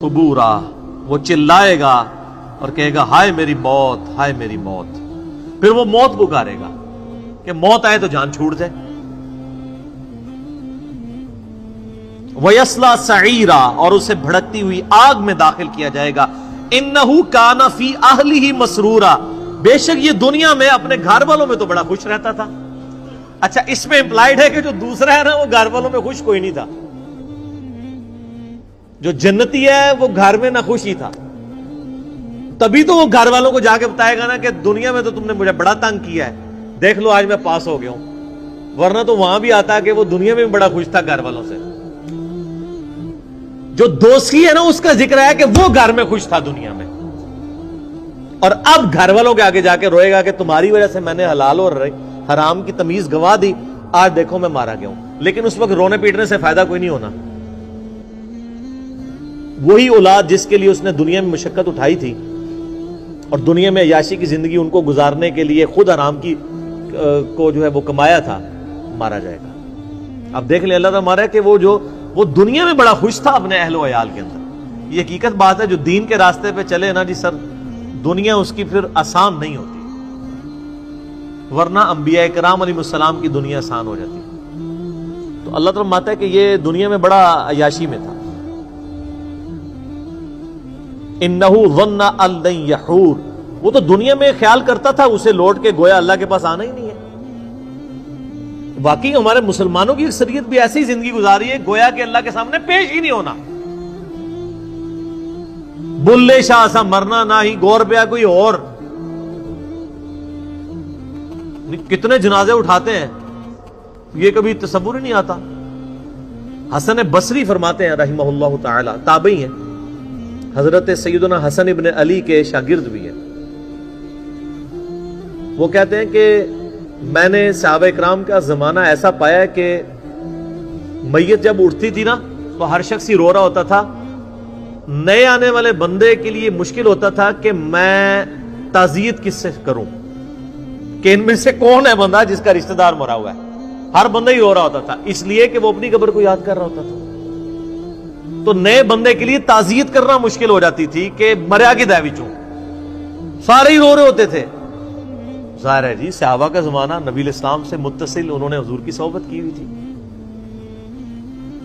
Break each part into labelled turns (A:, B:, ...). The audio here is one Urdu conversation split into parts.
A: قبورا، وہ چلائے گا اور کہے گا ہائے میری موت، ہائے میری موت۔ پھر وہ موت پکارے گا کہ موت آئے تو جان چھوٹ جائے۔ وَيَصْلَى سَعِيرًا، اور اسے بھڑکتی ہوئی آگ میں داخل کیا جائے گا۔ إِنَّهُ كَانَ فِي أَهْلِهِ مَسْرُورًا، بے شک یہ دنیا میں اپنے گھر والوں میں تو بڑا خوش رہتا تھا۔ اچھا، اس میں امپلائڈ ہے کہ جو دوسرا ہے نا وہ گھر والوں میں خوش کوئی نہیں تھا۔ جو جنتی ہے وہ گھر میں نہ خوش ہی تھا، تبھی تو وہ گھر والوں کو جا کے بتائے گا نا کہ دنیا میں تو تم نے مجھے بڑا تنگ کیا ہے، دیکھ لو آج میں پاس ہو گیا ہوں۔ ورنہ تو وہاں بھی آتا کہ وہ دنیا میں بڑا خوش تھا گھر والوں سے۔ جو دوستی ہے نا اس کا ذکر ہے کہ وہ گھر میں خوش تھا دنیا میں، اور اب گھر والوں کے آگے جا کے روئے گا کہ تمہاری وجہ سے میں نے حلال اور حرام کی تمیز گوا دی، آج دیکھو میں مارا گیا ہوں۔ لیکن اس وقت رونے پیٹنے سے فائدہ کوئی نہیں ہونا۔ وہی اولاد جس کے لیے اس نے دنیا میں مشقت اٹھائی تھی اور دنیا میں عیاشی کی زندگی ان کو گزارنے کے لیے خود حرام کی کو جو ہے وہ کمایا تھا، مارا جائے گا۔ اب دیکھ لیں اللہ تعالیٰ مارا کہ وہ دنیا میں بڑا خوش تھا اپنے اہل و عیال کے اندر۔ یہ حقیقت بات ہے، جو دین کے راستے پہ چلے نا جی سر، دنیا اس کی پھر آسان نہیں ہوتی، ورنہ انبیاء کرام علیہ السلام کی دنیا آسان ہو جاتی۔ تو اللہ تعالیٰ ماتا ہے کہ یہ دنیا میں بڑا عیاشی میں تھا۔ انہو ظن ان لن یحور، وہ تو دنیا میں خیال کرتا تھا اسے لوٹ کے گویا اللہ کے پاس آنا ہی نہیں ہے۔ واقعی ہمارے مسلمانوں کی اکثریت بھی ایسی زندگی گزاری ہے گویا کہ اللہ کے سامنے پیش ہی نہیں ہونا۔ بلے شاہ سا مرنا نہ ہی گور پہ کوئی اور، کتنے جنازے اٹھاتے ہیں یہ کبھی تصور ہی نہیں آتا۔ حسن بصری فرماتے ہیں رحمہ اللہ تعالی، تابعی ہیں، حضرت سیدنا حسن ابن علی کے شاگرد بھی ہیں۔ وہ کہتے ہیں کہ میں نے صحابہ اکرام کا زمانہ ایسا پایا کہ میت جب اٹھتی تھی نا تو ہر شخص ہی رو رہا ہوتا تھا۔ نئے آنے والے بندے کے لیے مشکل ہوتا تھا کہ میں تعزیت کس سے کروں، کہ ان میں سے کون ہے بندہ جس کا رشتہ دار مرا ہوا ہے۔ ہر بندہ ہی رو رہا ہوتا تھا، اس لیے کہ وہ اپنی قبر کو یاد کر رہا ہوتا تھا۔ تو نئے بندے کے لیے تعزیت کرنا مشکل ہو جاتی تھی کہ مریا کی دے وچوں، سارے ہی رو رہے ہوتے تھے۔ ظاہر ہے جی صحابہ کا زمانہ نبی الاسلام سے متصل، انہوں نے حضور کی صحبت کی ہوئی تھی۔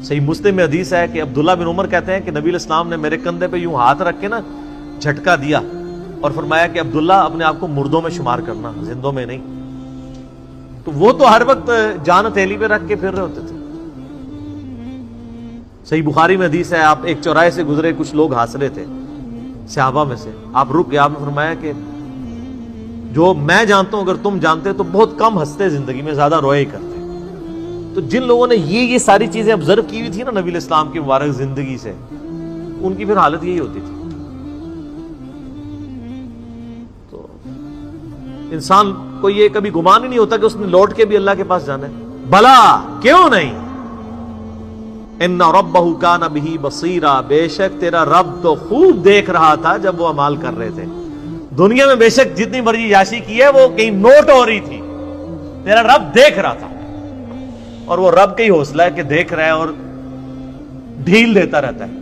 A: صحیح مسلم میں حدیث ہے کہ عبداللہ بن عمر کہتے ہیں کہ نبی الاسلام نے میرے کندھے پہ یوں ہاتھ رکھ کے نا جھٹکا دیا اور فرمایا کہ عبداللہ اپنے آپ کو مردوں میں شمار کرنا، زندوں میں نہیں۔ تو وہ تو ہر وقت جان ہتھیلی پہ رکھ کے پھر رہے ہوتے تھے۔ صحیح بخاری میں حدیث ہے، آپ ایک چوراہے سے گزرے، کچھ لوگ ہنس رہے تھے صحابہ میں سے، آپ رک گئے، آپ نے فرمایا کہ جو میں جانتا ہوں اگر تم جانتے تو بہت کم ہنستے زندگی میں، زیادہ روئے ہی کرتے۔ تو جن لوگوں نے یہ ساری چیزیں آبزرو کی ہوئی تھی نا نبی علیہ السلام کی مبارک زندگی سے، ان کی پھر حالت یہی ہوتی تھی۔ تو انسان کو یہ کبھی گمان ہی نہیں ہوتا کہ اس نے لوٹ کے بھی اللہ کے پاس جانا ہے۔ بھلا کیوں نہیں، ان ربہ کان بہ بصیرا، بے شک تیرا رب تو خوب دیکھ رہا تھا جب وہ اعمال کر رہے تھے۔ دنیا میں بے شک جتنی مرضی یاشی کی ہے وہ کہیں نوٹ ہو رہی تھی، تیرا رب دیکھ رہا تھا۔ اور وہ رب کا ہی حوصلہ ہے کہ دیکھ رہا ہے اور ڈھیل دیتا رہتا ہے،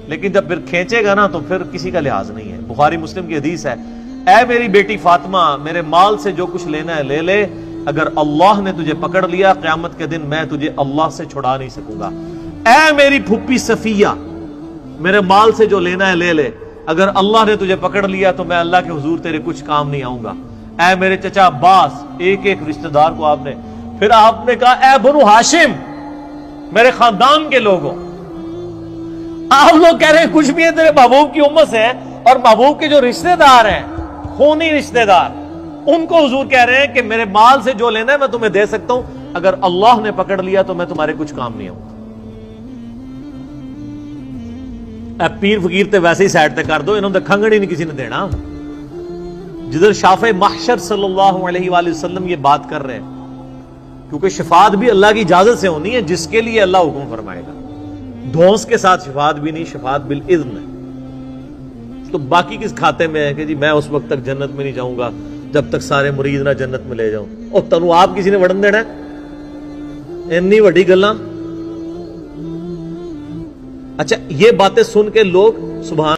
A: لیکن جب پھر کھینچے گا نا تو پھر کسی کا لحاظ نہیں ہے۔ بخاری مسلم کی حدیث ہے، اے میری بیٹی فاطمہ، میرے مال سے جو کچھ لینا ہے لے لے، اگر اللہ نے تجھے پکڑ لیا قیامت کے دن میں تجھے اللہ سے چھڑا نہیں سکوں گا۔ اے میری پھوپھی صفیہ، میرے مال سے جو لینا ہے لے لے، اگر اللہ نے تجھے پکڑ لیا تو میں اللہ کے حضور تیرے کچھ کام نہیں آؤں گا۔ اے میرے چچا عباس، ایک ایک رشتہ دار کو آپ نے، پھر آپ نے کہا اے بنو ہاشم، میرے خاندان کے لوگوں۔ آپ لوگ کہہ رہے ہیں کچھ بھی ہے تیرے محبوب کی امت سے، اور محبوب کے جو رشتہ دار ہیں خونی رشتہ دار، ان کو حضور کہہ رہے ہیں کہ میرے مال سے جو لینا ہے میں تمہیں دے سکتا ہوں، اگر اللہ نے پکڑ لیا تو میں تمہارے کچھ کام نہیں آؤں گا۔ اے پیر فقیر تے ویسے ہی سائڈ تے کر دو، انہوں نے کھنگڑ ہی نہیں کسی نے دینا۔ جدھر شافع محشر صلی اللہ علیہ وآلہ وسلم یہ بات کر رہے ہیں، کیونکہ شفاعت بھی اللہ کی اجازت سے ہونی ہے، جس کے لیے اللہ حکم فرمائے گا۔ دھونس کے ساتھ شفاعت بھی نہیں، شفاعت بالاذن ہے۔ تو باقی کس کھاتے میں ہے کہ جی میں اس وقت تک جنت میں نہیں جاؤں گا جب تک سارے مرید نہ جنت میں لے جاؤں، اور تنو آپ کسی نے وڑن دینا ہے؟ انی وڈی گلاں اچھا یہ باتیں سن کے لوگ سبحان